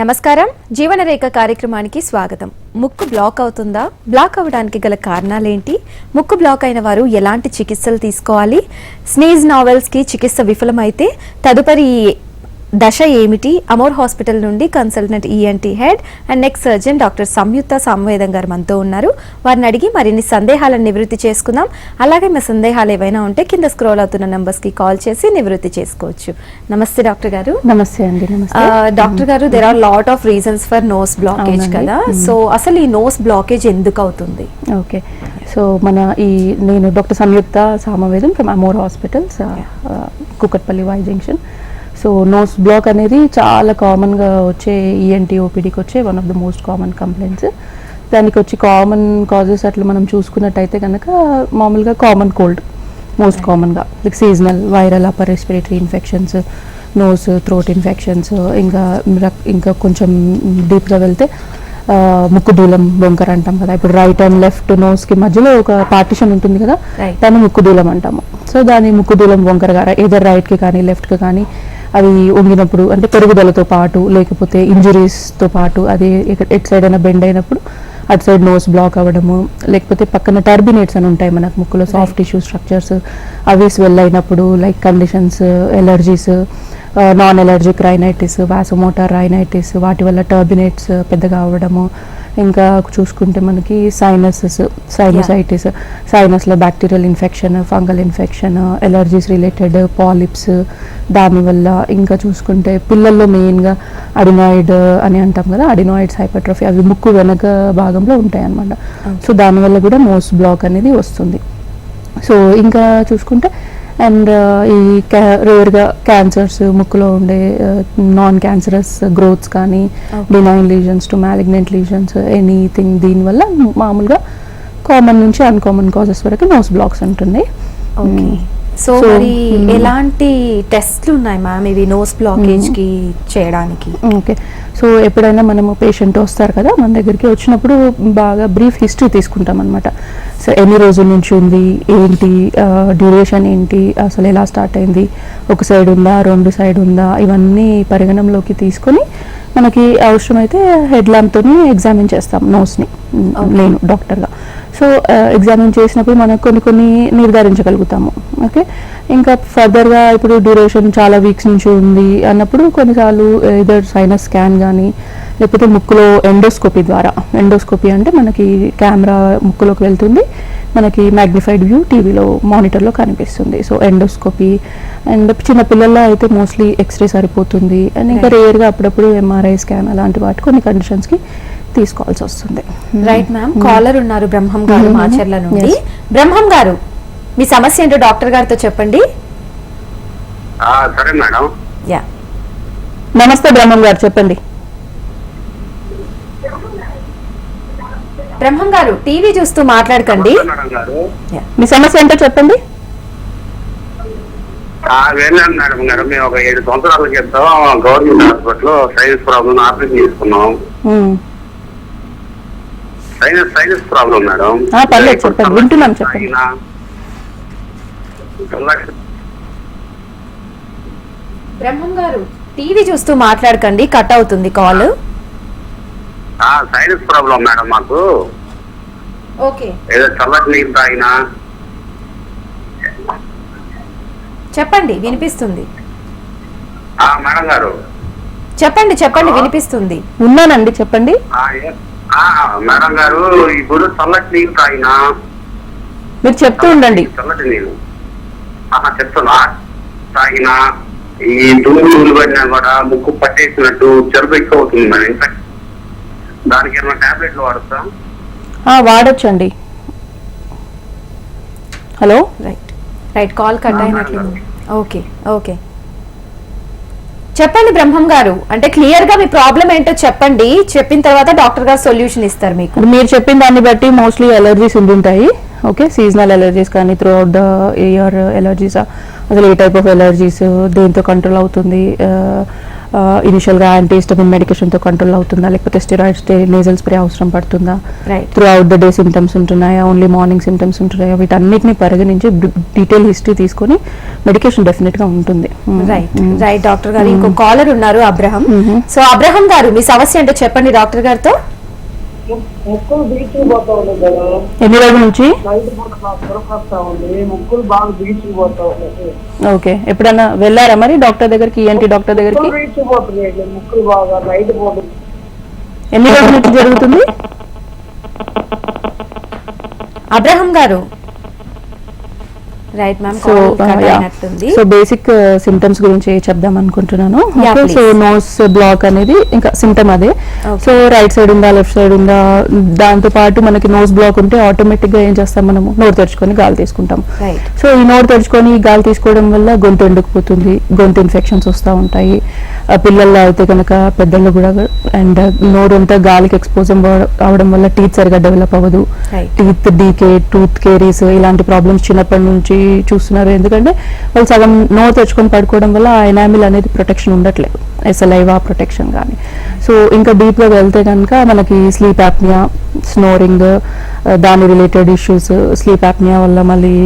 నమస్కారం జీవనరేఖ కార్యక్రమానికి స్వాగతం. ముక్కు బ్లాక్ అవుతుందా? బ్లాక్ అవ్వడానికి గల కారణాలేంటి? ముక్కు బ్లాక్ అయిన వారు ఎలాంటి చికిత్సలు తీసుకోవాలి? స్నీజ్ నావెల్స్ కి చికిత్స విఫలమైతే తదుపరి దశ ఏమిటి? అమోర్ హాస్పిటల్ నుండి consultant ENT head and neck surgeon doctor సంయుక్త సామవేదం గారు మనతో ఉన్నారు. వారిని అడిగి మరిన్ని సందేహాలను నివృత్తి చేసుకుందాం. అలాగే మీ సందేహాలు ఏవైనా ఉంటే కింద స్క్రోల్ అవుతున్న నంబర్స్ కి కాల్ చేసి నివృత్తి చేసుకోవచ్చు. నమస్తే డాక్టర్ గారు. నమస్తే అండి. డాక్టర్ గారు, there are lot of reasons for nose blockage కదా, సో అసలు ఈ నోస్ బ్లాకేజ్ ఎందుకు అవుతుంది? ఓకే, సో నేను doctor Samyukta Samavedam from Amor hospitals, Kukatpally Y junction. So nose block అనేది చాలా కామన్గా వచ్చే ఈఎన్టీ ఓపీడీకి వచ్చే one of the most common complaints. దానికి వచ్చి కామన్ కాజెస్ అట్లా మనం చూసుకున్నట్టయితే కనుక మామూలుగా కామన్ కోల్డ్ మోస్ట్ కామన్గా, like seasonal viral upper respiratory infections, nose throat infections, ఇంకా కొంచెం డీప్గా వెళ్తే ముక్కు దూలం బొంకర అంటాం కదా. ఇప్పుడు రైట్ అండ్ లెఫ్ట్ నోస్కి మధ్యలో ఒక పార్టిషన్ ఉంటుంది కదా, దాన్ని ముక్కు దూలం అంటాము. సో దాన్ని ముక్కు దూలం బొంకరగా ఏదర్ రైట్కి కానీ లెఫ్ట్కి కానీ అవి వంగినప్పుడు, అంటే పెరుగుదలతో పాటు లేకపోతే ఇంజురీస్తో పాటు అది ఎట్ సైడ్ అయినా బెండ్ అయినప్పుడు అటు సైడ్ నోస్ బ్లాక్ అవ్వడము, లేకపోతే పక్కన టర్బినేట్స్ అని ఉంటాయి మనకు ముక్కులో సాఫ్ట్ టిష్యూ స్ట్రక్చర్స్, అవి స్వెల్ అయినప్పుడు like conditions, allergies, non allergic rhinitis, vasomotor rhinitis, వాటి వల్ల టర్బినేట్స్ పెద్దగా అవ్వడము. ఇంకా చూసుకుంటే మనకి సైనసైటిస్, సైనస్లో bacterial infection, fungal infection, allergies related polyps దానివల్ల. ఇంకా చూసుకుంటే పిల్లల్లో మెయిన్గా అడినాయిడ్ అని అంటాం కదా, అడినాయిడ్స్ హైపర్ట్రోఫీ, అవి ముక్కు వెనక భాగంలో ఉంటాయి అన్నమాట. సో దానివల్ల కూడా నోస్ బ్లాక్ అనేది వస్తుంది. సో ఇంకా చూసుకుంటే అండ్ ఈ రేర్గా క్యాన్సర్స్, ముక్కులో ఉండే నాన్ క్యాన్సరస్ గ్రోత్స్ కానీ, benign lesions to malignant lesions, anything, దీనివల్ల మామూలుగా కామన్ నుంచి అన్కామన్ కాజెస్ వరకు నోస్ బ్లాక్స్ ఉంటున్నాయి. సో మరి ఎలాంటి టెస్ట్లు ఉన్నాయి మ్యామ్ ఇవి నోస్ బ్లాకేజ్ కి చేయడానికి? ఓకే, సో ఎప్పుడైనా మనము పేషెంట్ వస్తారు కదా మన దగ్గరికి, వచ్చినప్పుడు బాగా బ్రీఫ్ హిస్టరీ తీసుకుంటాం అనమాట. సో ఎన్ని రోజుల నుంచి ఉంది, ఏంటి డ్యూరేషన్ ఏంటి, అసలు ఎలా స్టార్ట్ అయింది, ఒక సైడ్ ఉందా, రెండు సైడ్ ఉందా, ఇవన్నీ పరిగణంలోకి తీసుకొని మనకి అవసరమైతే హెడ్ ల్యాంప్తో ఎగ్జామిన్ చేస్తాం నోస్ని, నేను డాక్టర్గా. సో ఎగ్జామిన్ చేసినప్పుడు మనకు కొన్ని నిర్ధారించగలుగుతాము. ఓకే, ఇంకా ఫర్దర్గా ఇప్పుడు డ్యూరేషన్ చాలా వీక్స్ నుంచి ఉంది అన్నప్పుడు కొన్నిసార్లు ఇదర్ సైనస్ స్కాన్ కానీ, లేకపోతే ముక్కులో ఎండోస్కోపీ ద్వారా, ఎండోస్కోపీ అంటే మనకి కెమెరా ముక్కులోకి వెళ్తుంది, మనకి మ్యాగ్నిఫైడ్ వ్యూ టీవీలో మానిటర్లో కనిపిస్తుంది. So endoscopy. అండ్ చిన్నపిల్లల్లో అయితే మోస్ట్లీ ఎక్స్రే సరిపోతుంది. అండ్ ఇంకా రేర్గా అప్పుడప్పుడు ఎంఆర్ఐ స్కాన్ అలాంటి వాటి కొన్ని కండిషన్స్కి తీసుకోవాల్సి వస్తుంది. రైట్ మ్యామ్, కాలర్ ఉన్నారు బ్రహ్మం గారు మాచర్ల నుండి. బ్రహ్మం గారు, మీ సమస్య ఏంటో డాక్టర్ గారితో చెప్పండి. సరే మేడం. యా, నమస్తే బ్రహ్మం గారు, చెప్పండి. బ్రహ్మం గారు, టీవీ చూస్తూ మాట్లాడకండి. మీ సమస్య ఏంటో చెప్పండి. మేడం గారు, మేము ఒక 7 సంవత్సరాల క్రితం గవర్నమెంట్ హాస్పిటల్లో సైనస్ ప్రాబ్లం ఆపరేషన్ చేసుకున్నాం. Sinus problem madam. పర్లేదు చెప్పండి, వింటున్నాను, చెప్పండి. బ్రహ్మం గారు, టీవీ చూస్తూ మాట్లాడకండి, కట్ అవుతుంది కాల్. సైనస్ ప్రాబ్లం మేడం మాకు. ఓకే, ఏదో చల్లటి నీళ్ళు తాగినా. చెప్పండి, వినిపిస్తుంది. మేడం గారు చెప్పండి, వినిపిస్తుంది. ఉన్నానండి, చెప్పండి. మేడం గారు, ఇప్పుడు చల్లటి నీళ్ళు తాగినా. మీరు చెప్తూ ఉండండి. చల్లటి నీళ్ళు చెప్తున్నా తాగినా, ఈ దుమ్ములు పడినా కూడా ముక్కు పట్టేసినట్టు జలుబు ఎక్కువ అవుతుంది మేడం. ఇన్ఫెక్ట్ దానికి ఏమైనా టాబ్లెట్లు వాడతా? వాడొచ్చండి. హలో, రైట్ కాల్ కట్ అయినట్లు. ఓకే, చెప్పండి బ్రహ్మం గారు, అంటే క్లియర్ గా మీ ప్రాబ్లం ఏంటో చెప్పండి. చెప్పిన తర్వాత డాక్టర్ గారు సొల్యూషన్ ఇస్తారు మీకు. మీరు చెప్పిన దాన్ని బట్టి మోస్ట్లీ ఎలర్జీస్ ఉంటుంటాయి. ఓకే, సీజనల్ ఎలర్జీస్ కానీ through out the year allergies, అసలు ఏ టైప్ ఆఫ్ ఎలర్జీస్, దేంతో కంట్రోల్ అవుతుంది, ఇనిషియల్గా యాంటీహిస్టమిన్ మెడికేషన్తో కంట్రోల్ అవుతుందా, లేకపోతే స్టెరాయిడ్స్ నేజల్ స్ప్రే అవసరం పడుతుందా, throughout the day symptoms ఉంటున్నాయా, ఓన్లీ మార్నింగ్ సిమ్టమ్స్ ఉంటున్నాయా, వీటన్నిటిని పరిగణించి డీటెయిల్ హిస్టరీ తీసుకొని మెడికేషన్ డెఫినెట్గా ఉంటుంది. రైట్ డాక్టర్ గారు, ఇంకో కాలర్ ఉన్నారు అబ్రహం. సో అబ్రహం గారు, మీ సమస్య అంటే చెప్పండి డాక్టర్ గారితో. ముక్కులు బీచుకుపోతా ఉంది కదా, ఎన్ని రోజుల నుంచి? నైట్ పూట నాకు దొరకొస్తా ఉంది, ముక్కులు బాగా బీచుకుపోతా ఉంది. ఓకే, ఎప్పుడన్నా వెళ్ళారా మరి డాక్టర్ దగ్గరికి, ఈఎన్టీ డాక్టర్ దగ్గరికి? బీచుకుపోతుంది ముక్కులు బాగా నైట్ పూట. ఎన్ని రోజుల నుంచి జరుగుతుంది అబ్రహం గారు? Right ma'am, so basic symptoms గురించి చెప్దాం అనుకుంటున్నాను. సో నోస్ బ్లాక్ అనేది ఇంకా సిమ్టమ్ అదే. సో రైట్ సైడ్ ఉందా, లెఫ్ట్ సైడ్ ఉందా, దాంతో పాటు మనకి నోస్ బ్లాక్ ఉంటే ఆటోమేటిక్ గా ఏం చేస్తాం, మనము నోరు తెరుచుకొని గాలి తీసుకుంటాం. సో ఈ నోరు తెరుచుకొని గాలి తీసుకోవడం వల్ల గొంతు ఎండుకుపోతుంది, గొంతు ఇన్ఫెక్షన్స్ వస్తూ ఉంటాయి. పిల్లల్లో అయితే కనుక, పెద్దల్లో కూడా. అండ్ నోరు అంతా గాలికి ఎక్స్పోజ్ అవడం వల్ల టీత్ సరిగా డెవలప్ అవ్వదు, టీత్ డీకే, టూత్ కేరీస్ ఇలాంటి ప్రాబ్లమ్స్ చిన్నప్పటి నుంచి చూస్తున్నారు. ఎందుకంటే వాళ్ళు సగం నోరు తెచ్చుకొని పడుకోవడం వల్ల ఆ ఎనామిల్ అనేది ప్రొటెక్షన్ ఉండట్లేదు, ఎస్ఎల్ఐవా ప్రొటెక్షన్ కానీ. సో ఇంకా డీప్గా వెళ్తే కనుక మనకి స్లీప్ యాప్నియా, స్నోరింగ్, దాని రిలేటెడ్ ఇష్యూస్, స్లీప్ యాప్నియా వల్ల మళ్ళీ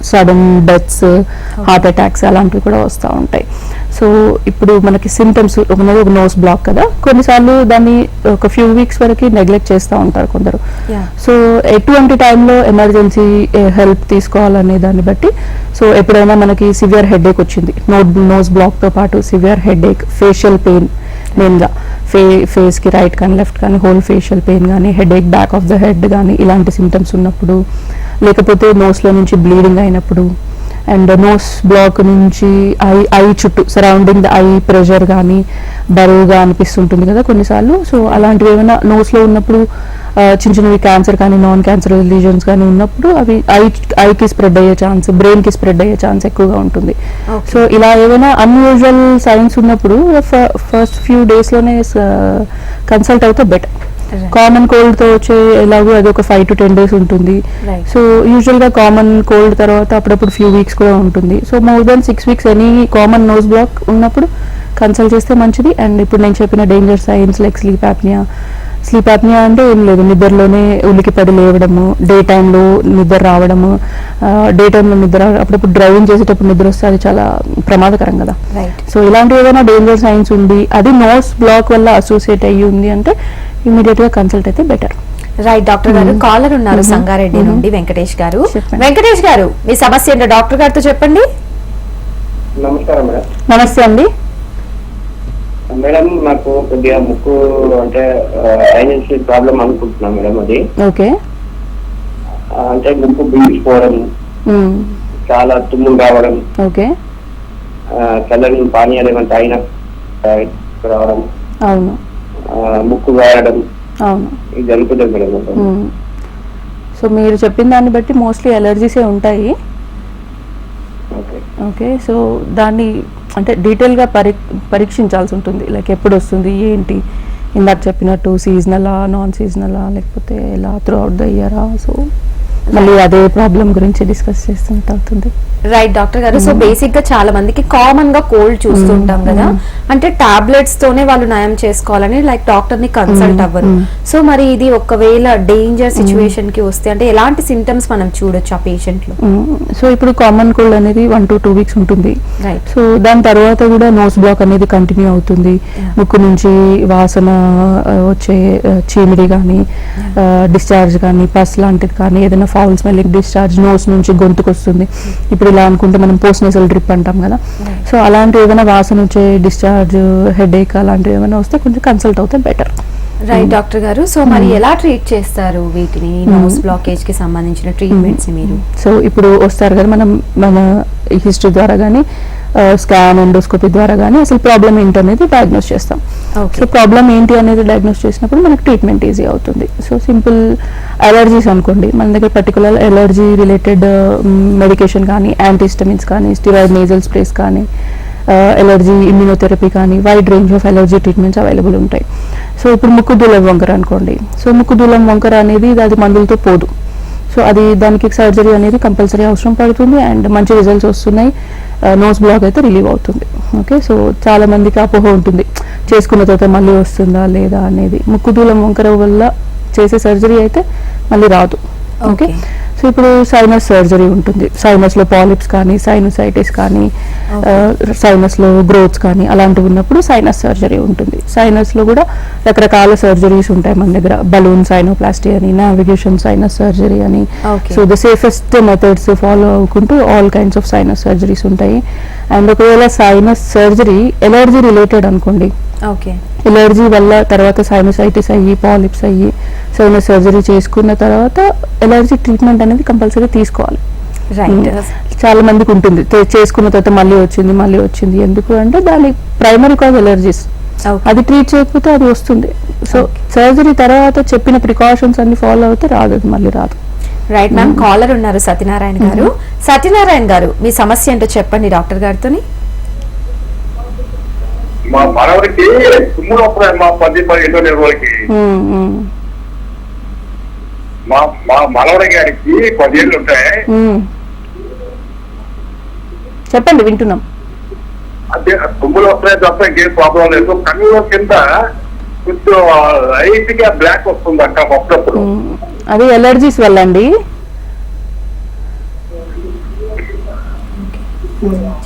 సడన్ డెత్స్, హార్ట్ అటాక్స్ అలాంటివి కూడా వస్తూ ఉంటాయి. సో ఇప్పుడు మనకి సిమ్టమ్స్ ఒక నోస్ బ్లాక్ కదా, కొన్నిసార్లు దాన్ని ఒక ఫ్యూ వీక్స్ వరకు నెగ్లెక్ట్ చేస్తూ ఉంటారు కొందరు. సో ఎటువంటి టైంలో ఎమర్జెన్సీ హెల్ప్ తీసుకోవాలనే దాన్ని బట్టి, సో ఎప్పుడైనా మనకి సివియర్ హెడేక్ వచ్చింది, నోస్ బ్లాక్తో పాటు సివియర్ హెడేక్, ఫేషియల్ పెయిన్ మెయిన్గా, ఫేస్కి రైట్ కానీ లెఫ్ట్ కానీ హోల్ ఫేషియల్ పెయిన్ కానీ, headache back of the head కానీ ఇలాంటి సిమ్టమ్స్ ఉన్నప్పుడు, లేకపోతే నోస్లో నుంచి బ్లీడింగ్ అయినప్పుడు, అండ్ నోస్ బ్లాక్ నుంచి ఐ చుట్టూ సరౌండింగ్ ద ఐ ప్రెషర్ కానీ బరువుగా అనిపిస్తుంటుంది కదా కొన్నిసార్లు. సో అలాంటివి ఏమైనా నోస్లో ఉన్నప్పుడు చిన్న చిన్నవి క్యాన్సర్ కానీ నాన్ క్యాన్సర్ లీజన్స్ కానీ ఉన్నప్పుడు అవి ఐకి స్ప్రెడ్ అయ్యే ఛాన్స్, బ్రెయిన్కి స్ప్రెడ్ అయ్యే ఛాన్స్ ఎక్కువగా ఉంటుంది. సో ఇలా ఏమైనా అన్యూజువల్ సైన్స్ ఉన్నప్పుడు ఫస్ట్ ఫ్యూ డేస్లోనే కన్సల్ట్ అవుతే బెటర్. కామన్ కోల్డ్ తో వచ్చే ఎలాగో అది ఒక 5 to 10 days ఉంటుంది. సో యూజువల్ గా కామన్ కోల్డ్ తర్వాత అప్పుడప్పుడు ఫ్యూ వీక్స్ కూడా ఉంటుంది. So more than 6 weeks any common nose block ఉన్నప్పుడు కన్సల్ట్ చేస్తే మంచిది. అండ్ ఇప్పుడు నేను చెప్పిన danger signs like sleep apnoea అంటే ఏం లేదు, నిద్రలోనే ఉలికిపడి లేవడము, డే టైంలో నిద్ర రావడము, డే టైంలో నిద్ర అప్పుడప్పుడు డ్రైవింగ్ చేసేటప్పుడు నిద్ర వస్తే అది చాలా ప్రమాదకరం కదా. సో ఇలాంటి ఏదైనా డేంజర్ సైన్స్ ఉంది, అది నోస్ బ్లాక్ వల్ల అసోసియేట్ అయ్యి ఉంది అంటే ఇమీడియట్ గా కన్సల్ట్ అయితే బెటర్. రైట్ డాక్టర్ గారు, కాలర్ ఉన్నారు సంగారెడ్డి నుండి వెంకటేష్ గారు. వెంకటేష్ గారు, మీ సమస్య ఏంటో డాక్టర్ గారితో చెప్పండి. నమస్కారం మేడం. నమస్తే అండి మేడం, నాకు కొద్దిగా ముక్కు అంటే సైనస్ ప్రాబ్లం అనుకుంటున్నాను మేడం. అది ఓకే, అంటే ముక్కు బీగిపోవడం, చాలా తుమ్ములు రావడం, ఓకే, చల్లని పానీయాలు ఏమైనా తాగినా రావడం, అవును, ముక్కు వేయడం, అవును, ఇది జరుగుతుంది మేడం. సో మీరు చెప్పిన దాన్ని బట్టి మోస్ట్లీ అలర్జీసే ఉంటాయి. ఓకే, సో దాన్ని అంటే డీటెయిల్గా పరీక్షించాల్సి ఉంటుంది. లైక్ ఎప్పుడు వస్తుంది, ఏంటి, ఇందాక చెప్పినట్టు సీజనలా, నాన్ సీజనలా, లేకపోతే ఎలా త్రూ అవుట్ ద ఇయరా. సో మళ్ళీ అదే ప్రాబ్లం గురించి డిస్కస్ చేస్తుంటే అవుతుంది. రైట్ డాక్టర్ గారు, సో బేసిక్ గా చాలా మందికి కామన్ గా కోల్డ్ చూస్తుంటాం కదా, అంటే టాబ్లెట్స్ తోనే వాళ్ళు నయం చేసుకోవాలని లైక్ డాక్టర్ ని కన్సల్ట్ అవ్వరు. సో మరి ఇది ఒకవేళ డేంజర్ సిచ్యువేషన్ కి వస్తే అంటే ఎలాంటి సింటమ్స్ మనం చూడొచ్చు ఆ పేషెంట్ లో? సో ఇప్పుడు కామన్ కోల్డ్ అనేది 1 to 2 weeks ఉంటుంది. సో దాని తర్వాత కూడా నోస్ బ్లాక్ అనేది కంటిన్యూ అవుతుంది. ముక్కు నుంచి వాసన వచ్చే చీమిడి కానీ, డిశ్చార్జ్ కానీ, పస్ లాంటిది కానీ, ఏదైనా ఫౌల్ స్మెల్లింగ్ డిశ్చార్జ్ నోస్ నుంచి గొంతుకు వస్తుంది. ఇప్పుడు ఇలా అనుకుంటే మనం పోస్ట్ నేసల్ డ్రిప్ అంటాం కదా. సో అలాంటి ఏమైనా వాసన వచ్చే డిశ్చార్జ్, హెడేక్ అలాంటివి ఏమైనా వస్తే కొంచెం కన్సల్ట్ అవుతే బెటర్. రైట్ డాక్టర్ గారు, సో మరి ఎలా ట్రీట్ చేస్తారు వీటిని, నోస్ బ్లాకేజ్ కి సంబంధించిన ట్రీట్మెంట్స్ మీరు? సో ఇప్పుడు వస్తారు కదా, మన హిస్టరీ ద్వారా కానీ స్కాన్, ఎండోస్కోపీ ద్వారా కానీ అసలు ప్రాబ్లం ఏంటనేది డయాగ్నోస్ చేస్తాం. సో ప్రాబ్లం ఏంటి అనేది డయాగ్నోస్ చేసినప్పుడు మనకు ట్రీట్మెంట్ ఈజీ అవుతుంది. సో సింపుల్ అలర్జీస్ అనుకోండి, మన దగ్గర పర్టికులర్ ఎలర్జీ రిలేటెడ్ మెడికేషన్ కానీ, యాంటీహిస్టమిన్స్ కానీ, స్టెరాయిడ్ నేజల్ స్ప్రేస్ కానీ, ఎలర్జీ ఇమ్యూనోథెరపీ కానీ, wide range of allergy treatments available ఉంటాయి. సో ఇప్పుడు ముక్కు దూలం వంకర అనుకోండి. సో ముక్కు దూలం వంకర అనేది అది మందులతో పోదు. సో సో అది దానికి సర్జరీ అనేది కంపల్సరీ అవసరం పడుతుంది అండ్ మంచి రిజల్ట్స్ వస్తున్నాయి. నోస్ బ్లాక్ అయితే రిలీవ్ అవుతుంది. ఓకే, సో చాలా మందికి అపోహ ఉంటుంది చేసుకున్న తర్వాత మళ్ళీ వస్తుందా లేదా అనేది. ముక్కు దూలం వంకర వల్ల చేసే సర్జరీ అయితే మళ్ళీ రాదు. ఓకే, సో ఇప్పుడు సైనస్ సర్జరీ ఉంటుంది. సైనస్లో పాలిప్స్ కానీ సైనసైటిస్ కానీ సైనస్లో గ్రోత్స్ కానీ అలాంటివి ఉన్నప్పుడు సైనస్ సర్జరీ ఉంటుంది. సైనస్లో కూడా రకరకాల సర్జరీస్ ఉంటాయి మన దగ్గర. బలూన్ సైనోప్లాస్టీ అని, నావిగేషన్ సైనస్ సర్జరీ అని. So the safest methods follow అవ్వకుంటూ all kinds of sinus surgeries ఉంటాయి. అండ్ ఒకవేళ సైనస్ సర్జరీ ఎలర్జీ రిలేటెడ్ అనుకోండి, ఎలర్జీ వల్ల తర్వాత సైనసైటిస్ అయ్యి పాలిప్స్ అయ్యి సైనస్ సర్జరీ చేసుకున్న తర్వాత ఎలర్జీ ట్రీట్మెంట్ అనేది కంపల్సరీ తీసుకోవాలి. చాలా మందికి ఉంటుంది చేసుకున్న తర్వాత మళ్ళీ వచ్చింది ఎందుకు అంటే దాని ప్రైమరీ కాజ్ ఎలర్జీస్, అది ట్రీట్ చేయకపోతే అది వస్తుంది. సో సర్జరీ తర్వాత చెప్పిన ప్రికాషన్స్ అన్ని ఫాలో అవుతే రాదు, అది మళ్ళీ రాదు. రైట్ మ్యామ్, కాలర్ ఉన్నారు సత్యనారాయణ గారు. సత్యనారాయణ గారు మీ సమస్య ఏంటో చెప్పండి డాక్టర్ గారితో. మా మనవడికి తుమ్ములు వస్తున్నాయి మా 10-15 రోజులకి. మా మనవడి గారికి 10 ఏళ్ళు ఉంటాయి. చెప్పండి, వింటున్నాం. అదే తుమ్ములు వస్తున్నాయి తప్ప ఇంకేం ప్రాబ్లం లేదు. కన్నుల కింద కొంచెం లైట్ గా బ్లాక్ వస్తుంది అక్క అప్పుడప్పుడు. అది ఎలర్జీస్ వల్ల అండి.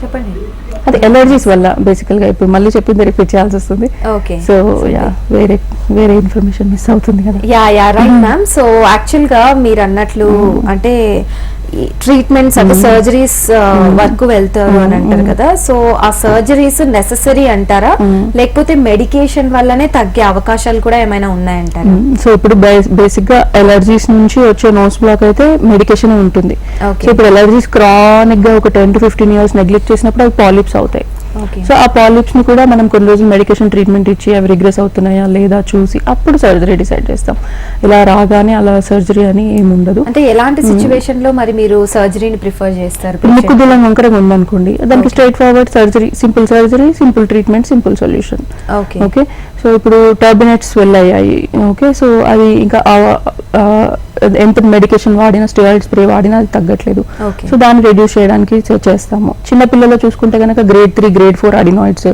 చెప్పండి. అది ఎలర్జీస్ వల్ల బేసికల్ గా. ఇప్పుడు మళ్ళీ చెప్పింది రిపీట్ చేయాల్సి వస్తుంది. సో వేరే ఇన్ఫర్మేషన్ మిస్ అవుతుంది కదా. Right ma'am. సో యాక్చువల్ గా మీరు అన్నట్లు అంటే ట్రీట్మెంట్స్ అంటే సర్జరీస్ వరకు వెళ్తారు అని అంటారు కదా. సో ఆ సర్జరీస్ నెసెసరీ అంటారా, లేకపోతే మెడికేషన్ వల్లనే తగ్గే అవకాశాలు కూడా ఏమైనా ఉన్నాయంటారా? సో ఇప్పుడు బేసిక్ గా ఎలర్జీస్ నుంచి వచ్చే నోస్ బ్లాక్ అయితే మెడికేషన్ ఉంటుంది. సో ఇప్పుడు ఎలర్జీస్ క్రానిక్ గా ఒక 10 to 15 years నెగ్లెక్ట్ చేసినప్పుడు అవి పాలిప్స్ అవుతాయి. సో ఆ పాలిప్స్ ని కూడా మనం కొన్ని రోజులు మెడికేషన్ ట్రీట్మెంట్ ఇచ్చి అవి రిగ్రెస్ అవుతున్నాయా లేదా చూసి అప్పుడు సర్జరీ డిసైడ్ చేస్తాం. ఇలా రాగానే అలా సర్జరీ అని ఏమి ఉండదు. అంటే ఎలాంటి సిచ్యువేషన్ లో మరి మీరు సర్జరీని ప్రిఫర్ చేస్తారు? ముక్కు దూలం వంకరగా ఉందనుకోండి, దానికి straight forward surgery, simple treatment, simple solution. Okay, so ఇప్పుడు టర్బినెట్స్ వెళ్ళయ్యాయి. ఓకే, సో అది ఇంకా ఎంత మెడికేషన్ వాడినా స్టెరాయిడ్ స్ప్రే వాడినా అది తగ్గట్లేదు. సో దాన్ని రెడ్యూస్ చేయడానికి చేస్తాము. చిన్నపిల్లలు చూసుకుంటే కనుక grade 3, grade 4 అడినాయిడ్స్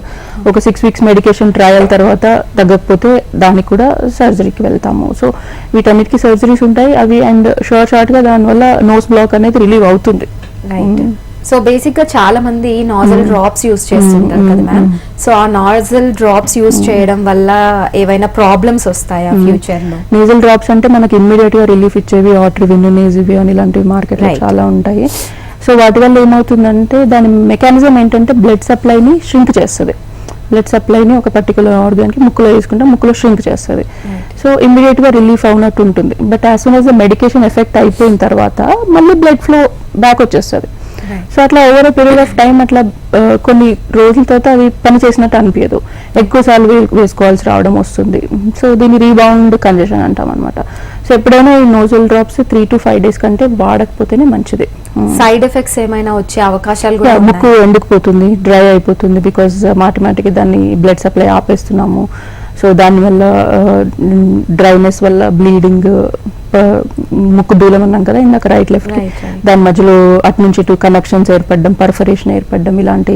ఒక 6 weeks మెడికేషన్ ట్రయల్ తర్వాత తగ్గకపోతే దానికి కూడా సర్జరీకి వెళ్తాము. సో వీటన్నిటికీ సర్జరీస్ ఉంటాయి అవి. అండ్ షార్ట్ గా దానివల్ల నోస్ బ్లాక్ అనేది రిలీవ్ అవుతుంది. సో బేసిక్ గా చాలా మంది నాజల్ డ్రాప్స్ యూస్ చేస్తుంటారు కదా మ్యామ్. సో ఆ నాజల్ డ్రాప్స్ యూస్ చేయడం వల్ల ఏవైనా ప్రాబ్లమ్స్ వస్తాయా ఫ్యూచర్ లో? నేజల్ డ్రాప్స్ అంటే మనకి ఇమ్మీడియట్ గా రిలీఫ్ ఇచ్చేవి ఆట్రివిన్, నేజివియన్ ఇలాంటివి మార్కెట్ లో చాలా ఉంటాయి. సో వాటి వల్ల ఏమవుతుందంటే దాని మెకానిజం ఏంటంటే బ్లడ్ సప్లైని ష్రింక్ చేస్తుంది. బ్లడ్ సప్లైని ఒక పర్టికులర్ ఆర్గాన్ కి ముక్కులో వేసుకుంటే ముక్కులో ష్రింక్ చేస్తుంది. సో ఇమ్మీడియట్ గా రిలీఫ్ అవునట్టు ఉంటుంది. But as soon as the medication effect అయిపోయిన తర్వాత మళ్ళీ బ్లడ్ ఫ్లో బ్యాక్ వచ్చేస్తుంది. సో అట్లా over a period of time అట్లా కొన్ని రోజుల తర్వాత అవి పని చేసినట్టు అనిపించదు, ఎక్కువ సార్లు వేసుకోవాల్సి రావడం వస్తుంది. సో దీన్ని రీబౌండ్ కంజెషన్ అంటాం అనమాట. సో ఎప్పుడైనా ఈ నోజల్ డ్రాప్స్ 3 to 5 days కంటే వాడకపోతేనే మంచిది. సైడ్ ఎఫెక్ట్స్ ఏమైనా వచ్చే అవకాశాలు? ముక్కు ఎండుకుపోతుంది, డ్రై అయిపోతుంది, బికాస్ మాటిమాటికి దాన్ని బ్లడ్ సప్లై ఆపేస్తున్నాము. సో దానివల్ల డ్రైనెస్ వల్ల బ్లీడింగ్, ముక్కు దూలం అన్నాం కదా ఇందాక రైట్ లెఫ్ట్, దాని మధ్యలో అటు నుంచి ఇటు కనెక్షన్స్ ఏర్పడడం, పర్ఫరేషన్ ఏర్పడడం, ఇలాంటి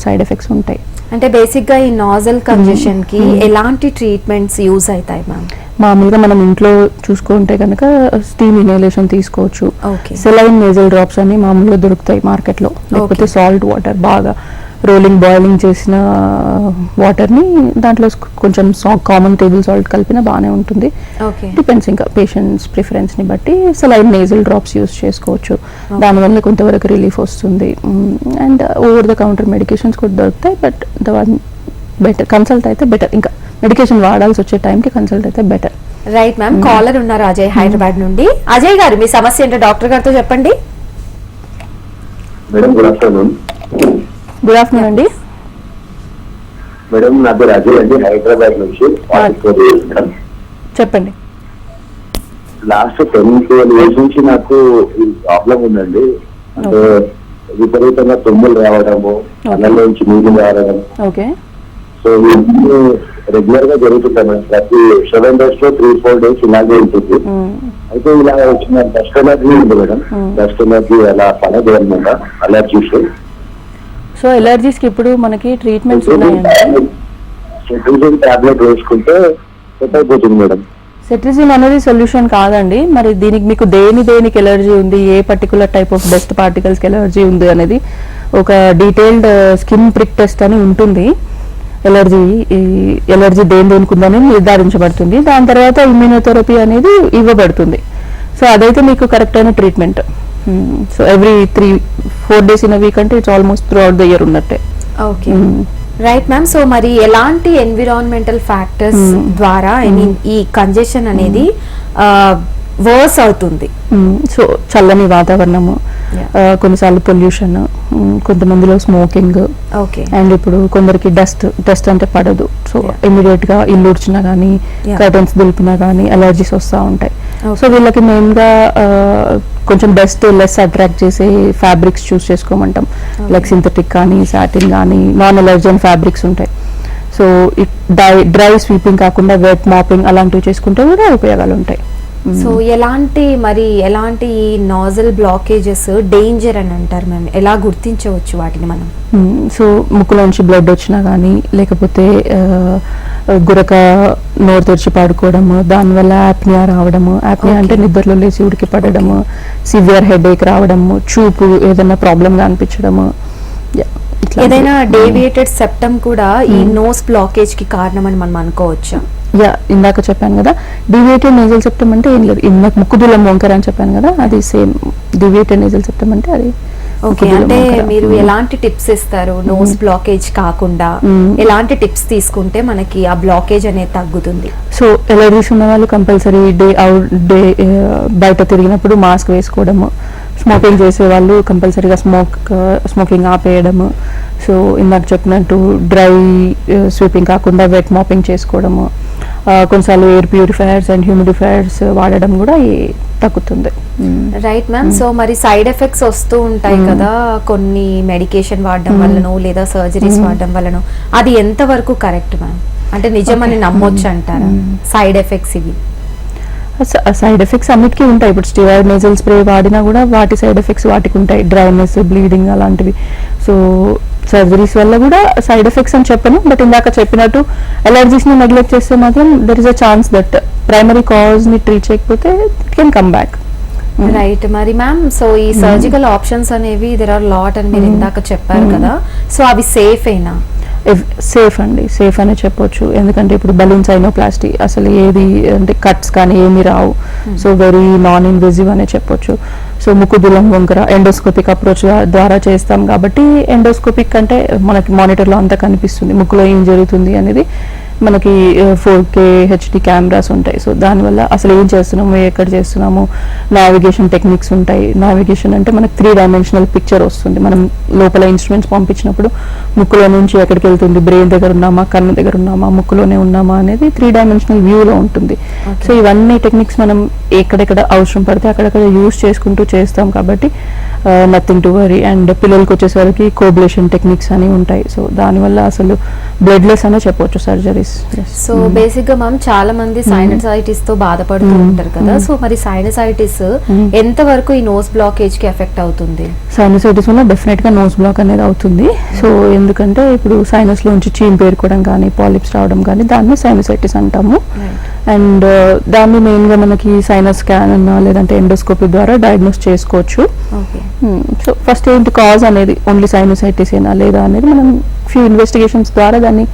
సైడ్ ఎఫెక్ట్స్ ఉంటాయి. అంటే బేసిక్ గా ఈ నాజల్ కంజెషన్ కి ఎలాంటి ట్రీట్మెంట్స్ యూజ్ అవుతాయి మ్యామ్? మామూలుగా మనం ఇంట్లో చూసుకుంటే కనుక స్టీమ్ ఇన్హలేషన్ తీసుకోవచ్చు. సెలైన్ నేజల్ డ్రాప్స్ అని మామూలుగా దొరుకుతాయి మార్కెట్ లో. లేకపోతే సాల్ట్ వాటర్, బాగా రోలింగ్ బాయిలింగ్ చేసిన వాటర్ని దాంట్లో కొంచెం కామన్ టేబుల్ సాల్ట్ కలిపిన బాగానే ఉంటుంది. డిపెండ్స్ ఇంకా పేషెంట్స్ ప్రిఫరెన్స్ని బట్టి సెలైన్ నేజల్ డ్రాప్స్ యూస్ చేసుకోవచ్చు. దానివల్ల కొంతవరకు రిలీఫ్ వస్తుంది. And over the counter medications కూడా దొరుకుతాయి. But the one better consult అయితే బెటర్. ఇంకా మెడికేషన్ వాడాల్సి వచ్చే టైంకి కన్సల్ట్ అయితే బెటర్. Right ma'am. కాలర్ ఉన్నారు అజయ్ హైదరాబాద్ నుండి. అజయ్ గారు మీ సమస్య ఏంటో డాక్టర్ గారితో చెప్పండి. గుడ్ ఆఫ్టర్నూన్ అండి. మేడం నా పేరు అజయ్ అండి, హైదరాబాద్ నుంచి. చెప్పండి. లాస్ట్ 10-12 years నుంచి నాకు ఈ ప్రాబ్లం ఉందండి. అంటే విపరీతంగా తుమ్ములు రావడము, కళ్ళ నుంచి నీళ్ళు రావడం. ఓకే. సో ఇది రెగ్యులర్ గా జరుగుతుంటాయి మేడం. ప్రతి 7 days లో 3-4 days ఇలాగే ఉంటుంది. అయితే ఇలా వచ్చిన డస్ట్ ఎలర్జీ ఉంది మేడం. డస్ట్ ఎలర్జీ అలా పడదు అనమాట అలర్జీస్. సో ఎలర్జీస్ కి ఇప్పుడు మనకి ట్రీట్మెంట్స్ ఉన్నాయండి. సెట్రిజిన్ టాబ్లెట్ వేసుకుంటే సెట్ అయిపోతుంది మేడం. సెట్రిజిన్ అనేది సొల్యూషన్ కాదండి. మరి దీనికి మీకు దేనికి ఎలర్జీ ఉంది, ఏ పర్టికులర్ టైప్ ఆఫ్ డస్ట్ పార్టికల్స్కి ఎలర్జీ ఉంది అనేది ఒక డీటెయిల్డ్ స్కిన్ ప్రిక్ టెస్ట్ అని ఉంటుంది. ఎలర్జీ దేనికి ఉందని నిర్ధారించబడుతుంది. దాని తర్వాత ఇమ్యూనోథెరపీ అనేది ఇవ్వబడుతుంది. సో అదైతే మీకు కరెక్ట్ అయిన treatment. So every 3-4 days in week అంటే it's almost throughout the year ఉన్నట్టే. Okay right ma'am. సో మరి ఎలాంటి ఎన్విరాన్మెంటల్ ఫ్యాక్టర్స్ ద్వారా ఐ మీన్ ఈ కంజెషన్ అనేది వర్స్ అవుతుంది? సో చల్లని వాతావరణము, కొన్నిసార్లు పొల్యూషన్, కొంతమందిలో స్మోకింగ్, అండ్ ఇప్పుడు కొందరికి డస్ట్ అంటే పడదు. సో ఇమీడియట్ గా ఇల్లు ఉడిచినా గానీ కర్టన్స్ దులిపినా గానీ అలర్జీస్ వస్తూ ఉంటాయి. సో వీళ్ళకి మెయిన్ గా కొంచెం డస్ట్ లెస్ అట్రాక్ట్ చేసే ఫ్యాబ్రిక్స్ చూస్ చేసుకోమంటాం. లైక్ సింథటిక్ కానీ సాటిన్ కానీ నాన్ అలర్జన్ ఫ్యాబ్రిక్స్ ఉంటాయి. సో డ్రై స్వీపింగ్ కాకుండా వెట్ మాపింగ్ అలాంటివి చేసుకుంటే కూడా ఉపయోగాలు ఉంటాయి. సో ఎలాంటి నాజల్ బ్లాకేజెస్ డేంజర్ అని అంటారు మ్యామ్? ఎలా గుర్తించవచ్చు వాటిని మనం? సో ముక్కులోంచి బ్లడ్ వచ్చినా కానీ, లేకపోతే గురక నోరు తెరిచి పడుకోవడము, దానివల్ల యాప్నియా రావడము, యాప్నియా అంటే నిద్రలో లేచి ఉడికి పడడము, సివియర్ హెడేక్ రావడము, చూపు ఏదైనా ప్రాబ్లంగా అనిపించడము, ఏదైనా డేవియేటెడ్ సెప్టమ్ కూడా ఈ నోస్ బ్లాకేజ్ కి కారణం అని మనం అనుకోవచ్చా? ఇందాక చెప్పాను కదా, డివియేటెడ్ నేజల్ సెప్టమ్ అంటే ఏం లేదు. ఇందాక ముక్కుదులం వంకర అని చెప్పాను కదా, అది సేమ్. డివియేటెడ్ నేజల్ సెప్టమ్ అంటే అది. ఓకే, అంటే మీరు ఎలాంటి టిప్స్ ఇస్తారు నోస్ బ్లాకేజ్ కాకుండా? ఎలాంటి టిప్స్ తీసుకుంటే మనకి ఆ బ్లాకేజ్ అనేది తగ్గుతుంది? సో ఎలర్జీస్ ఉన్న వాళ్ళు కంపల్సరీ బయట తిరిగినప్పుడు మాస్క్ వేసుకోవడము, స్మోకింగ్ చేసే వాళ్ళు కంపల్సరీగా స్మోకింగ్ ఆపేయడము. సో ఇందాక చెప్పినట్టు డ్రై స్వీపింగ్ కాకుండా వెట్ మాపింగ్ చేసుకోవడము, కొన్నిసార్లు ఎయిర్ ప్యూరిఫైయర్స్ అండ్ హ్యూమిడిఫైయర్స్ వాడడం కూడా తగ్గుతుంది. Right ma'am. సో మరి సైడ్ ఎఫెక్ట్స్ వస్తూ ఉంటాయి కదా కొన్ని మెడికేషన్ వాడడం వల్లనో లేదా సర్జరీస్ వాడడం వల్లనో, అది ఎంత వరకు కరెక్ట్ మ్యామ్? అంటే నిజమని నమ్మొచ్చు అంటారా సైడ్ ఎఫెక్ట్స్ ఇవి? సైడ్ ఎఫెక్ట్స్ అన్నిటికీ ఉంటాయి. ఇప్పుడు స్టెరాయిడ్ నేజల్ స్ప్రే వాడినా కూడా వాటి సైడ్ ఎఫెక్ట్స్ వాటికి ఉంటాయి, డ్రైనెస్, బ్లీడింగ్ అలాంటివి. సో సర్జరీస్ వల్ల కూడా సైడ్ ఎఫెక్ట్స్ అని చెప్పను, బట్ ఇందాక చెప్పినట్టు అలర్జీస్ ని నెగ్లెక్ట్ చేస్తే మాత్రం there is a chance that primary cause ని ట్రీట్ చేయకపోతే it can come back. Right. మరి మ్యామ్, సో ఈ సర్జికల్ ఆప్షన్స్ అనేవి దెర్ ఆర్ లాట్ అని మీరు ఇందాక చెప్పారు కదా, సో అవి సేఫ్ అయినా? సేఫ్ అండి, సేఫ్ అని చెప్పొచ్చు. ఎందుకంటే ఇప్పుడు బలూన్ సైనోప్లాస్టీ అసలు ఏది అంటే కట్స్ కానీ ఏమి రావు. సో వెరీ నాన్ ఇన్వేజివ్ అనే చెప్పొచ్చు. సో ముక్కుదులం వంకర ఎండోస్కోపిక్ అప్రోచ్ ద్వారా చేస్తాం కాబట్టి ఎండోస్కోపిక్ అంటే మనకి మానిటర్లో అంతా కనిపిస్తుంది ముక్కులో ఏం జరుగుతుంది అనేది. మనకి 4K HD కెమెరాస్ ఉంటాయి. సో దానివల్ల అసలు ఏం చేస్తున్నాము, ఎక్కడ చేస్తున్నాము, నావిగేషన్ టెక్నిక్స్ ఉంటాయి. నావిగేషన్ అంటే మనకి 3 dimensional పిక్చర్ వస్తుంది. మనం లోపల ఇన్స్ట్రుమెంట్స్ పంపించినప్పుడు ముక్కులో నుంచి ఎక్కడికి వెళ్తుంది, బ్రెయిన్ దగ్గర ఉన్నామా, కన్ను దగ్గర ఉన్నామా, ముక్కులోనే ఉన్నామా అనేది 3 dimensional వ్యూలో ఉంటుంది. సో ఇవన్నీ టెక్నిక్స్ మనం ఎక్కడెక్కడ అవసరం పడితే అక్కడక్కడ యూజ్ చేసుకుంటూ చేస్తాం కాబట్టి నథింగ్ టు వరీ. అండ్ పిల్లలకి వచ్చేసరికి కోబ్లేషన్ టెక్నిక్స్ అని ఉంటాయి. సో దానివల్ల అసలు బ్లడ్లెస్ అనే చెప్పొచ్చు సర్జరీస్. సో బేసిక్ గా మ్యామ్ చాలా మంది సైనసైటిస్ తో బాధపడుతూ ఉంటారు కదా, సో మరి సైనసైటిస్ ఎంత వరకు ఈ నోస్ బ్లాకేజ్ కి ఎఫెక్ట్ అవుతుంది? సైనసైటిస్ వల్ల డెఫినెట్ గా నోస్ బ్లాక్ అనేది అవుతుంది. సో ఎందుకంటే ఇప్పుడు సైనస్ లోంచి చీమ్ పేరుకోవడం కానీ, పాలిప్స్ రావడం కానీ దాన్ని సైనసైటిస్ అంటాము. అండ్ దాన్ని మెయిన్ గా మనకి సైనస్ స్కాన్ అన్నా లేదంటే ఎండోస్కోపీ ద్వారా డయాగ్నోస్ చేసుకోవచ్చు. సో ఫస్ట్ ఏంటి కాజ్ అనేది, ఓన్లీ సైనసైటిస్ ఏనా లేదా అనేది మనం ఫ్యూ ఇన్వెస్టిగేషన్స్ ద్వారా దాన్ని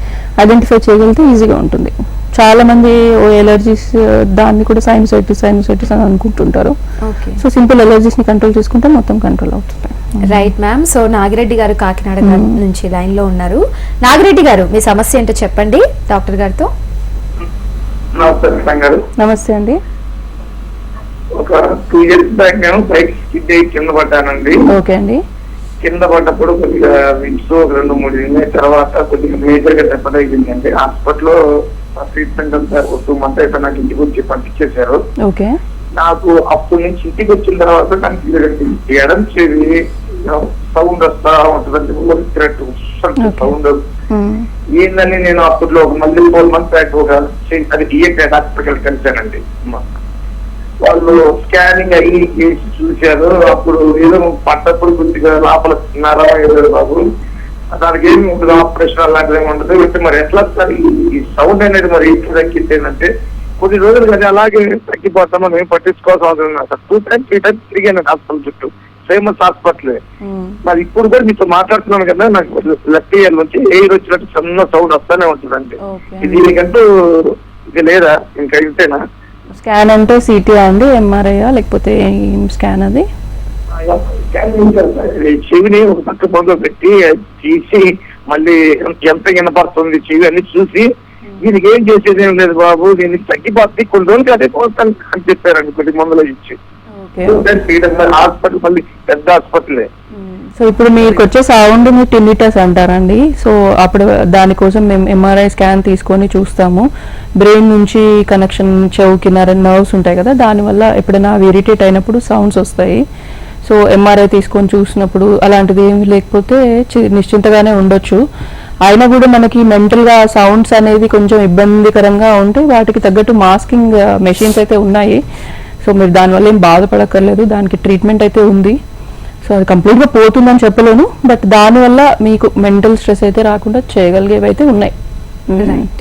ఐడెంటిఫై చేయగలిగితే ఈజీగా ఉంటుంది. చాలా మంది ఎలర్జీస్ దాన్ని కూడా సైనసైటిస్ అని అనుకుంటుంటారు. సో సింపుల్ ఎలర్జీస్ ని కంట్రోల్ చేసుకుంటే మొత్తం కంట్రోల్ అవుతుంది. Right ma'am. సో నాగిరెడ్డి గారు కాకినాడ నుంచి లైన్ లో ఉన్నారు. నాగిరెడ్డి గారు, మీ సమస్య ఏంటో చెప్పండి డాక్టర్ గారితో. నమస్తే అండి. ఒక 2 years బ్యాక్ నేను బైక్ స్కిడ్ అయ్యి కింద పడ్డానండి. ఓకే అండి. కింద పడ్డప్పుడు కొద్దిగా విండ్స్ 2-3 దినాల తర్వాత కొద్దిగా మేజర్ గా దెబ్బ తగిలిందండి. హాస్పిటల్లో ట్రీట్మెంట్ అంతా 2 months అయితే నాకు ఇంటికి వచ్చి పంపించేశారు. ఓకే. నాకు అప్పటి నుంచి ఇంటికి వచ్చిన తర్వాత నాకు ఎడం చెవి సౌండ్ వస్తా ఉంటుందండి, సౌండ్ ఏందని నేను అప్పట్లో మళ్ళీ 4 months బ్యాక్ అది ఈఎక్ఐ హాస్పిటల్ కలిసానండి. వాళ్ళు స్కానింగ్ అయ్యి చేసి చూశారు. అప్పుడు ఏదో పడ్డప్పుడు కొద్దిగా లోపల నరం ఏదో బాబు దానికి ఏమి ఉండదు, ఆపరేషన్ అలాంటిది ఏమి ఉండదు. అయితే మరి ఎట్లా సార్ ఈ సౌండ్ అనేది మరి ఎప్పుడు తగ్గిందేనంటే కొద్ది రోజులు కానీ అలాగే తగ్గిపోతామో మేము పట్టించుకోవాల్సిన అవసరం లేదు సార్. 2 times 3 times తిరిగాను హాస్పిటల్ చుట్టూ, ఫేమస్ హాస్పిటల్. మరి ఇప్పుడు కూడా మీతో మాట్లాడుతున్నాను కదా, నాకు లెఫ్ట్ ఇయర్ నుంచి ఎయిర్ వచ్చినట్టు చిన్న సౌండ్ వస్తానే ఉంటుందండి. దీనికంటూ ఇది లేదా ఇంకా ఇంతేనా? స్కాన్ అంటే సిటీ అండి, ఎంఆర్ఐ లేకపోతే స్కాన్? అది చెవిని ఒక పక్క పొందో పెట్టి తీసి మళ్ళీ ఎంత వినపడుతుంది చెవి అన్ని చూసి దీనికి ఏం చేసేది ఏం లేదు బాబు, దీనికి తగ్గిపోతుంది కొన్ని రోజులకి అదే పోతాను అని చెప్పారండి కొద్ది మందులు ఇచ్చి. హాస్పిటల్ మళ్ళీ పెద్ద హాస్పిటలే. సో ఇప్పుడు మీకు వచ్చే సౌండ్ ని టిన్నిటస్ అంటారండి. సో అప్పుడు దానికోసం మేము ఎంఆర్ఐ స్కాన్ తీసుకొని చూస్తాము. బ్రెయిన్ నుంచి కనెక్షన్ చెవుకి నర్వ్స్ ఉంటాయి కదా, దానివల్ల ఎప్పుడైనా అవి ఇరిటేట్ అయినప్పుడు సౌండ్స్ వస్తాయి. సో ఎంఆర్ఐ తీసుకొని చూసినప్పుడు అలాంటిది ఏమి లేకపోతే నిశ్చింతగానే ఉండొచ్చు. అయినా కూడా మనకి మెంటల్గా సౌండ్స్ అనేది కొంచెం ఇబ్బందికరంగా ఉంటే వాటికి తగ్గట్టు మాస్కింగ్ మెషిన్స్ అయితే ఉన్నాయి. సో మీరు దానివల్ల ఏం బాధపడక్కర్లేదు, దానికి ట్రీట్మెంట్ అయితే ఉంది. సో అది కంప్లీట్గా పోతుందని చెప్పలేను, బట్ దానివల్ల మీకు మెంటల్ స్ట్రెస్ అయితే రాకుండా చేయగలిగేవి అయితే ఉన్నాయి. రైట్.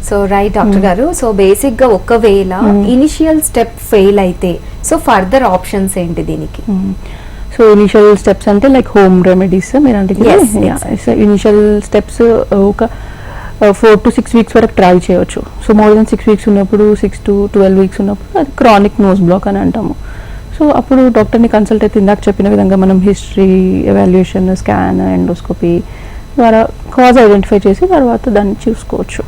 సో రైట్ డాక్టర్ గారు, సో బేసిక్ గా ఒకవేళ ఇనిషియల్ స్టెప్ ఫెయిల్ అయితే సో ఫర్దర్ ఆప్షన్స్ ఏంటి దీనికి? సో ఇనిషియల్ స్టెప్స్ అంటే లైక్ హోమ్ రెమెడీస్ మీరు అంటే ఇనిషియల్ స్టెప్స్ ఒక 4 to 6 weeks వరకు ట్రై చేయవచ్చు. సో మోర్ దెన్ 6 weeks ఉన్నప్పుడు, 6 to 12 weeks ఉన్నప్పుడు అది క్రానిక్ నోస్ బ్లాక్ అని అంటాము. సో అప్పుడు డాక్టర్ని కన్సల్ట్ అయితే ఇందాక చెప్పిన విధంగా మనం హిస్టరీ, ఎవాల్యుయేషన్, స్కాన్, ఎండోస్కోపీ ద్వారా కాజ్ ఐడెంటిఫై చేసి తర్వాత దాన్ని చూసుకోవచ్చు.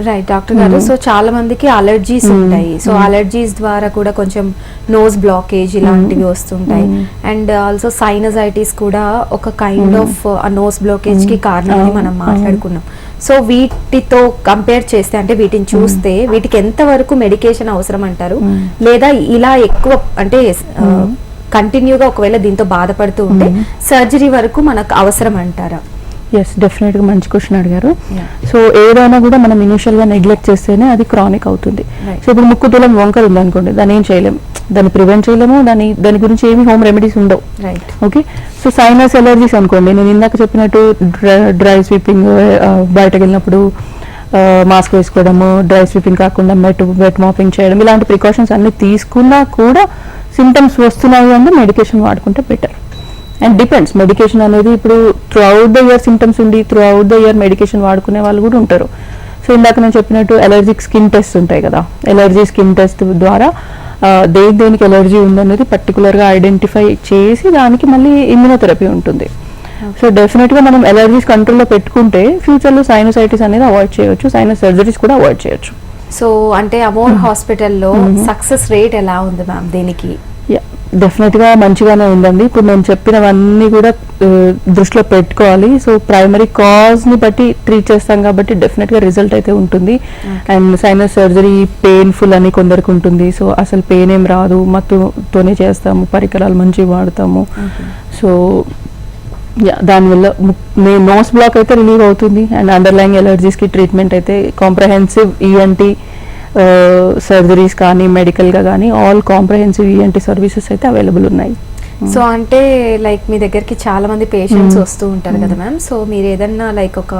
రైట్ డాక్టర్ గారు, సో చాలా మందికి అలర్జీస్ ఉంటాయి. సో అలర్జీస్ ద్వారా కూడా కొంచెం నోస్ బ్లాకేజ్ ఇలాంటివి వస్తుంటాయి. అండ్ ఆల్సో సైనసైటిస్ కూడా ఒక కైండ్ ఆఫ్ నోస్ బ్లాకేజ్ కి కారణం అని మనం మాట్లాడుకున్నాం. సో వీటితో కంపేర్ చేస్తే అంటే వీటిని చూస్తే వీటికి ఎంత వరకు మెడికేషన్ అవసరం అంటారు, లేదా ఇలా ఎక్కువ అంటే కంటిన్యూగా ఒకవేళ దీంతో బాధపడుతూ ఉంటే సర్జరీ వరకు మనకు అవసరం అంటారా? ఎస్, డెఫినెట్గా మంచి క్వశ్చన్ అడిగారు. సో ఏదైనా కూడా మనం ఇనిషియల్గా నెగ్లెక్ట్ చేస్తేనే అది క్రానిక్ అవుతుంది. సో ఇప్పుడు ముక్కు తులం వంకర ఉందనుకోండి, దాన్ని ఏం చేయలేము, దాన్ని ప్రివెంట్ చేయలేము, దాని గురించి ఏమి హోమ్ రెమెడీస్ ఉండవు. ఓకే. సో సైనస్ ఎలర్జీస్ అనుకోండి, నేను ఇందాక చెప్పినట్టు డ్రై స్వీపింగ్, బయటకు వెళ్ళినప్పుడు మాస్క్ వేసుకోవడము, డ్రై స్వీపింగ్ కాకుండా వెట్ మాపింగ్ చేయడం, ఇలాంటి ప్రికాషన్స్ అన్ని తీసుకున్నా కూడా సిమ్టమ్స్ వస్తున్నాయి అంటే మెడికేషన్ వాడుకుంటే బెటర్. అండ్ డిపెండ్స్, మెడికేషన్ అనేది ఇప్పుడు throughout the year symptoms ఉండి throughout the year medication వాడుకునే వాళ్ళు కూడా ఉంటారు. సో ఇందాక నేను చెప్పినట్టు ఎలర్జిక్ స్కిన్ టెస్ట్ ఉంటాయి కదా, ఎలర్జీ స్కిన్ టెస్ట్ ద్వారా దేనికి ఎలర్జీ ఉందనేది పర్టికులర్గా ఐడెంటిఫై చేసి దానికి మళ్ళీ ఇమ్యూనోథెరపీ ఉంటుంది. సో డెఫినెట్గా మనం ఎలర్జీస్ కంట్రోల్లో పెట్టుకుంటే ఫ్యూచర్లో సైనసైటిస్ అనేది అవాయిడ్ చేయొచ్చు, సైనస్ సర్జరీస్ కూడా అవాయిడ్ చేయొచ్చు. సో అంటే అమోర్ హాస్పిటల్లో సక్సెస్ రేట్ ఎలా ఉంది మ్యామ్ దీనికి? డెఫినెట్గా మంచిగానే ఉందండి. ఇప్పుడు నేను చెప్పినవన్నీ కూడా దృష్టిలో పెట్టుకోవాలి. సో ప్రైమరీ కాజ్ని బట్టి ట్రీట్ చేస్తాం కాబట్టి డెఫినెట్గా రిజల్ట్ అయితే ఉంటుంది. అండ్ సైనస్ సర్జరీ పెయిన్ఫుల్ అని కొందరికి ఉంటుంది. సో అసలు పెయిన్ ఏం రాదు, మత్తుతోనే చేస్తాము, పరికరాలు మంచివి వాడతాము. సో దానివల్ల నోస్ బ్లాక్ అయితే రిలీవ్ అవుతుంది. అండ్ అండర్లైయింగ్ ఎలర్జీస్కి ట్రీట్మెంట్ అయితే కాంప్రహెన్సివ్ ఈఎన్టీ సర్జరీస్ కానీ మెడికల్గా కానీ ఆల్ కాంప్రహెన్సివ్ ఈఎన్టీ సర్వీసెస్ అయితే అవైలబుల్ ఉన్నాయి. సో అంటే లైక్ మీ దగ్గరికి చాలా మంది పేషెంట్స్ వస్తూ ఉంటారు కదా మ్యామ్. సో మీరు ఏదన్నా లైక్ ఒక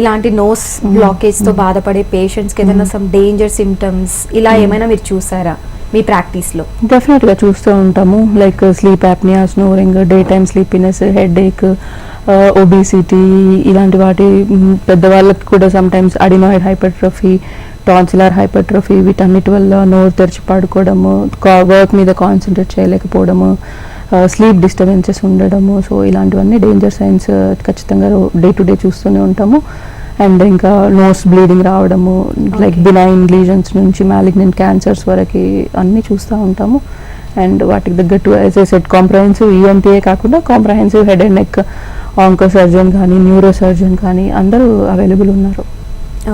ఇలాంటి నోస్ బ్లాకేజ్ తో బాధపడే పేషెంట్స్ కి ఏదైనా సమ్ డేంజర్ సిమ్టమ్స్ ఇలా ఏమైనా మీరు చూసారా మీ ప్రాక్టీస్ లో? డెఫినెట్గా చూస్తూ ఉంటాము. Like sleep apnea, snoring, day time sleepiness, headache, obesity, ఇలాంటి వాటి పెద్దవాళ్ళకి కూడా sometimes adenoid hypertrophy, tonsillar hypertrophy, వీటన్నిటి వల్ల నోరు తెరిచి పడుకోవడము, వర్క్ మీద కాన్సన్ట్రేట్ చేయలేకపోవడము, స్లీప్ డిస్టర్బెన్సెస్ ఉండడము. సో ఇలాంటివన్నీ డేంజర్ సైన్స్ ఖచ్చితంగా డే టు డే చూస్తూనే ఉంటాము. అండ్ ఇంకా నోస్ బ్లీడింగ్ రావడము, లైక్ బినైన్ లీజన్స్ నుంచి మ్యాలిగ్నెంట్ క్యాన్సర్స్ వరకు అన్నీ చూస్తూ ఉంటాము. అండ్ వాటికి తగ్గట్టు as a set comprehensive ENT కాకుండా comprehensive head and neck onco surgeon కానీ న్యూరో సర్జన్ కానీ అందరూ అవైలబుల్ ఉన్నారు.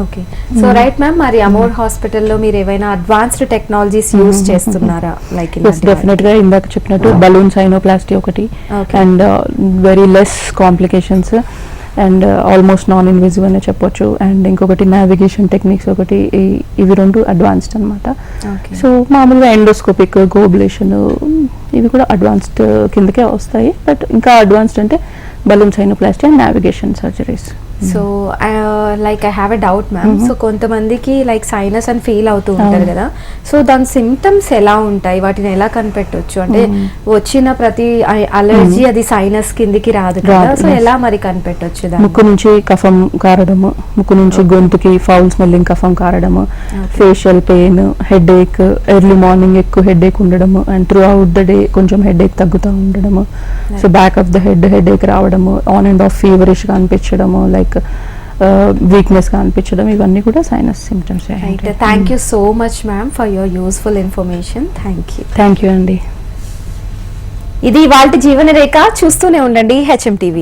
ఓకే. సో రైట్ మ్యామ్, మరి అమోర్ హాస్పిటల్లో మీరు ఏమైనా అడ్వాన్స్డ్ టెక్నాలజీస్ యూజ్ చేస్తున్నారా? లైక్ డెఫినెట్ గా ఇందాక చెప్పినట్టు బలూన్ సైనోప్లాస్టీ ఒకటి, and very less complications. And almost non invasive అనే చెప్పొచ్చు. అండ్ ఇంకొకటి నావిగేషన్ టెక్నిక్స్ ఒకటి, ఇవి 2 అడ్వాన్స్డ్ అనమాట. సో మామూలుగా ఎండోస్కోపిక్, గోబులేషన్ ఇవి కూడా అడ్వాన్స్డ్ కిందకే వస్తాయి. బట్ ఇంకా అడ్వాన్స్డ్ అంటే balloon sinuplasty and navigation surgeries. So like I have a doubt ma'am. So కొంతమందికి లైక్ సైనస్ అని ఫీల్ అవుతూ ఉంటారు కదా, సో దాని సిమ్టమ్స్ ఎలా ఉంటాయి, వాటిని ఎలా కనిపెట్టొచ్చు? అంటే వచ్చిన ప్రతి అలర్జీ అది సైనస్ కిందికి రాదు కదా, సో ఎలా మరి కనిపెట్టొచ్చు? ముక్కు నుంచి కఫం కారడము, ముక్కు నుంచి గొంతుకి ఫౌల్ స్మెల్లింగ్ కఫం కారడము, facial pain, headache, early morning ఎక్కువ హెడ్ ఏక్ ఉండడము, and throughout the day కొంచెం హెడ్ ఏక్ తగ్గుతూ ఉండడము, so back of the headache రావడము, ఆన్ అండ్ ఆఫ్ ఫీవరిష్గా అనిపించడము, లైక్ వీక్నెస్ గా అనిపించడం, ఇవన్నీ కూడా sinus symptoms. Thank you so much ma'am for your useful information. Thank you అండి. ఇది ఇవాల్టి జీవన రేఖ. చూస్తూనే ఉండండి HM TV.